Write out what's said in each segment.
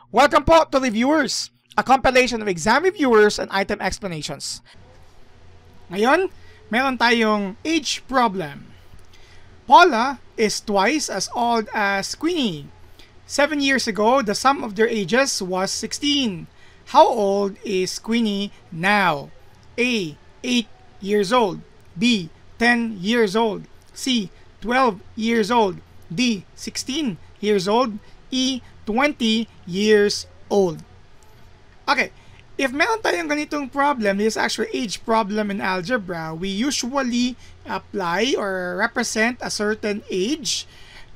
Welcome po to Reviewers, a compilation of exam reviewers and item explanations. Ngayon, meron tayong age problem. Paula is twice as old as Queenie. 7 years ago, the sum of their ages was 16. How old is Queenie now? A. 8 years old. B. 10 years old. C. 12 years old. D. 16 years old. E. 20 years old. Okay, if meron tayong ganitong problem, this is actually age problem in algebra, we usually apply or represent a certain age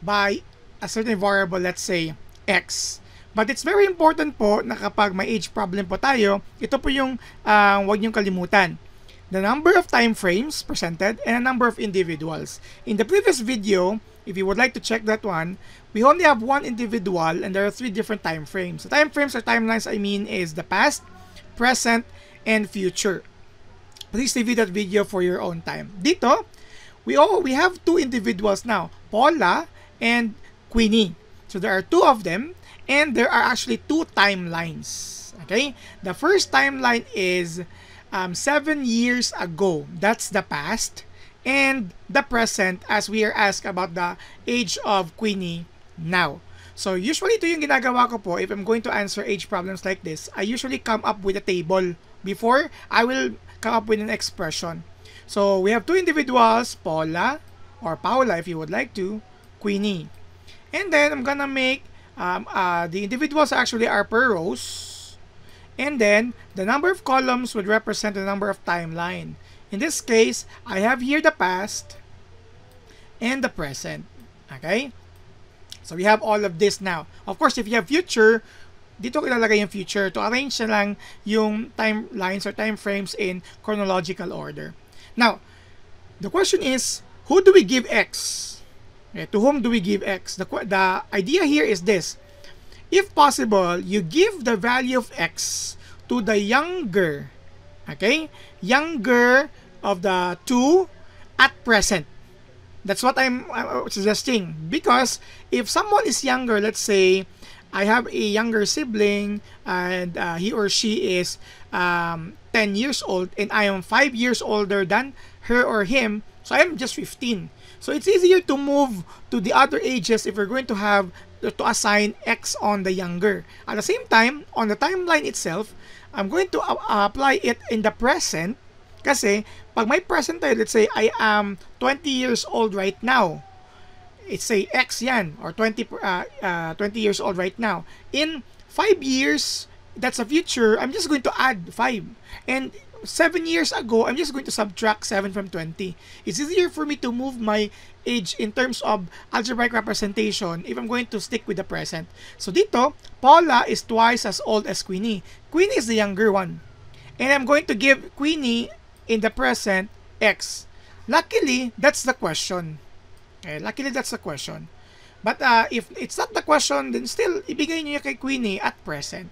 by a certain variable, let's say, x. But it's very important po na kapag may age problem po tayo, ito po yung huwag niyong kalimutan. The number of time frames presented and a number of individuals. In the previous video, if you would like to check that one, we only have one individual and there are 3 different time frames. The time frames or timelines I mean is the past, present, and future. Please review that video for your own time. Dito, we have 2 individuals now, Paula and Queenie. So there are 2 of them and there are actually 2 timelines. Okay? The first timeline is 7 years ago. That's the past. And the present as we are asked about the age of Queenie now. So usually ito yung ginagawa ko po if I'm going to answer age problems like this. I usually come up with a table before I will come up with an expression. So we have 2 individuals, Paula or Paula if you would like to, Queenie. And then I'm gonna make the individuals actually are per rows. And then the number of columns would represent the number of timeline. In this case, I have here the past and the present. Okay? So we have all of this now. Of course, if you have future, dito ko ilalagay yung future to arrange na lang yung timelines or time frames in chronological order. Now, the question is, who do we give X? Okay, to whom do we give X? The idea here is this. If possible, you give the value of X to the younger, okay? Younger of the 2 at present. That's what I'm suggesting. Because if someone is younger, let's say I have a younger sibling and he or she is 10 years old and I am 5 years older than her or him, so I'm just 15. So it's easier to move to the other ages if we're going to have to assign X on the younger. At the same time, on the timeline itself, I'm going to apply it in the present. Kasi, pag may present tayo, let's say, I am 20 years old right now. It's say X yan, or 20 years old right now. In 5 years, that's a future, I'm just going to add 5. And 7 years ago, I'm just going to subtract 7 from 20. It's easier for me to move my age in terms of algebraic representation if I'm going to stick with the present. So dito, Paula is twice as old as Queenie. Queenie is the younger one. And I'm going to give Queenie in the present X. Luckily, that's the question. Okay, luckily, that's the question. But if it's not the question, then still, ibigay niyo kay Queenie at present.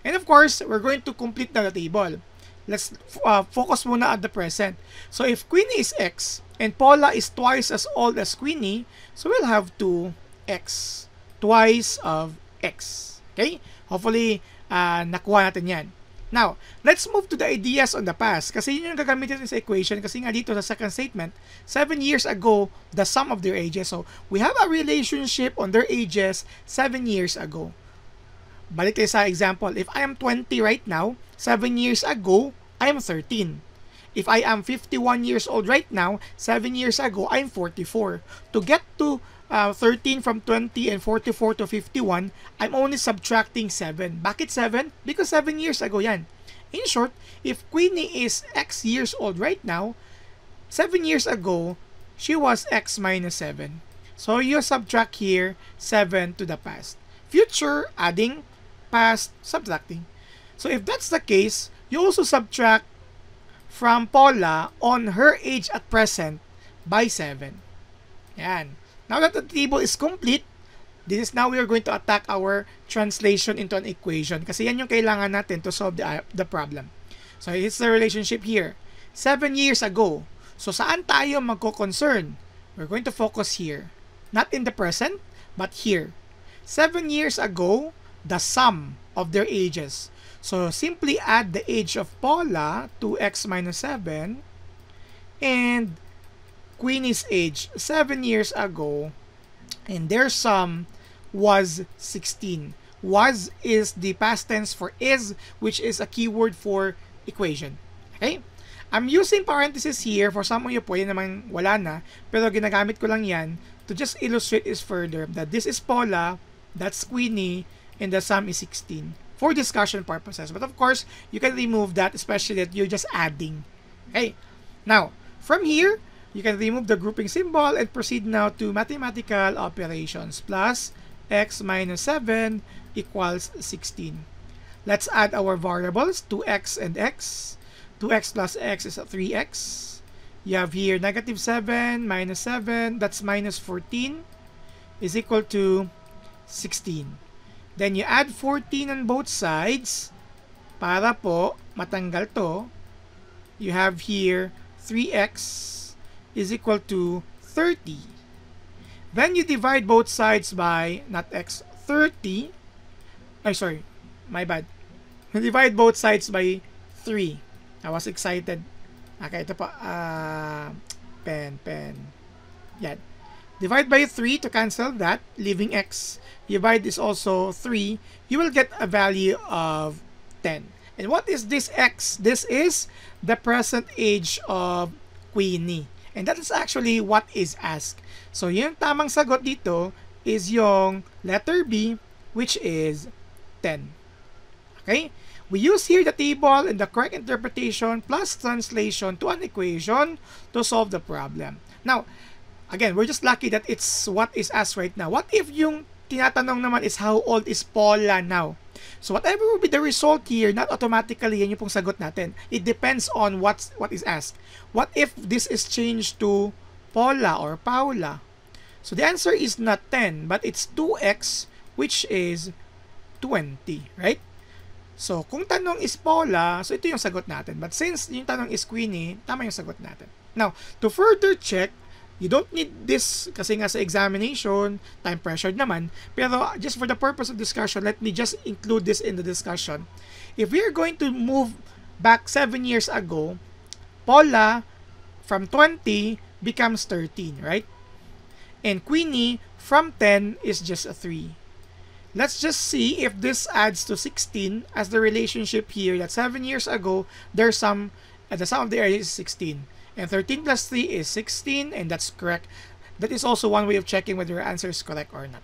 And of course, we're going to complete the table. Let's focus muna at the present. So if Queenie is X and Paula is twice as old as Queenie, so we'll have 2X. Twice of X. Okay? Hopefully, nakuha natin yan. Now, let's move to the ideas on the past. Kasi yun yung gagamitin sa equation. Kasi nga dito sa second statement, 7 years ago, the sum of their ages. So, we have a relationship on their ages 7 years ago. Balik tayo sa example. If I am 20 right now, 7 years ago, I am 13. If I am 51 years old right now, 7 years ago, I'm 44. To get to 13 from 20 and 44 to 51, I'm only subtracting 7. Bakit 7? Because 7 years ago yan. In short, if Queenie is X years old right now, 7 years ago, she was X minus 7. So you subtract here 7 to the past. Future, adding, past, subtracting. So if that's the case, you also subtract from Paula on her age at present by 7. Yan. Now that the table is complete, this is now we are going to attack our translation into an equation. Kasi yan yung kailangan natin to solve the problem. So it's the relationship here. 7 years ago. So saan tayo magko-concern? We're going to focus here. Not in the present, but here. 7 years ago, the sum of their ages. So simply add the age of Paula, 2x minus 7, and Queenie's age 7 years ago, and their sum was 16. Was is the past tense for is, which is a keyword for equation. Okay? I'm using parentheses here. For some of you po, yan naman wala na, pero ginagamit ko lang yan to just illustrate this further, that this is Paula, that's Queenie, and the sum is 16 for discussion purposes. But of course, you can remove that, especially that you're just adding. Okay? Now, from here, you can remove the grouping symbol and proceed now to mathematical operations. Plus x minus 7 equals 16. Let's add our variables, 2x and x. 2x plus x is 3x. You have here negative 7 minus 7, that's minus 14, is equal to 16. Then you add 14 on both sides para po matanggal to. You have here 3x is equal to 30. Then you divide both sides by, not x, 30. Ay, sorry, my bad. You divide both sides by 3. I was excited. Okay, ito pa. Pen. Yan. Divide by 3 to cancel that, leaving x. Divide is also 3. You will get a value of 10. And what is this x? This is the present age of Queenie. And that is actually what is asked. So, yung tamang sagot dito is yung letter B, which is 10. Okay? We use here the table and the correct interpretation plus translation to an equation to solve the problem. Now, again, we're just lucky that it's what is asked right now. What if yung tinatanong naman is how old is Paula now? So whatever will be the result here, not automatically yan yung pong sagot natin. It depends on what is asked. What if this is changed to Paula or Paula? So the answer is not 10, but it's 2x, which is 20, right? So kung tanong is Paula, so ito yung sagot natin. But since yung tanong is Queenie, tama yung sagot natin. Now, to further check, you don't need this kasi nga sa examination, time pressured naman. Pero just for the purpose of discussion, let me just include this in the discussion. If we are going to move back 7 years ago, Paula from 20 becomes 13, right? And Queenie from 10 is just a 3. Let's just see if this adds to 16 as the relationship here that 7 years ago, there's some, the sum of the area is 16. And 13 plus 3 is 16, and that's correct. That is also one way of checking whether your answer is correct or not.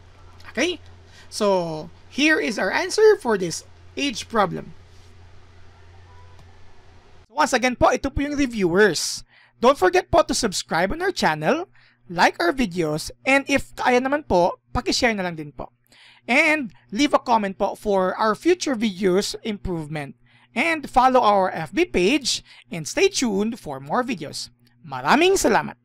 Okay? So, here is our answer for this age problem. Once again po, ito po yung reviewers. Don't forget po to subscribe on our channel, like our videos, and if kaya naman po, pakishare na lang din po. And leave a comment po for our future videos improvement. And follow our FB page and stay tuned for more videos. Maraming salamat!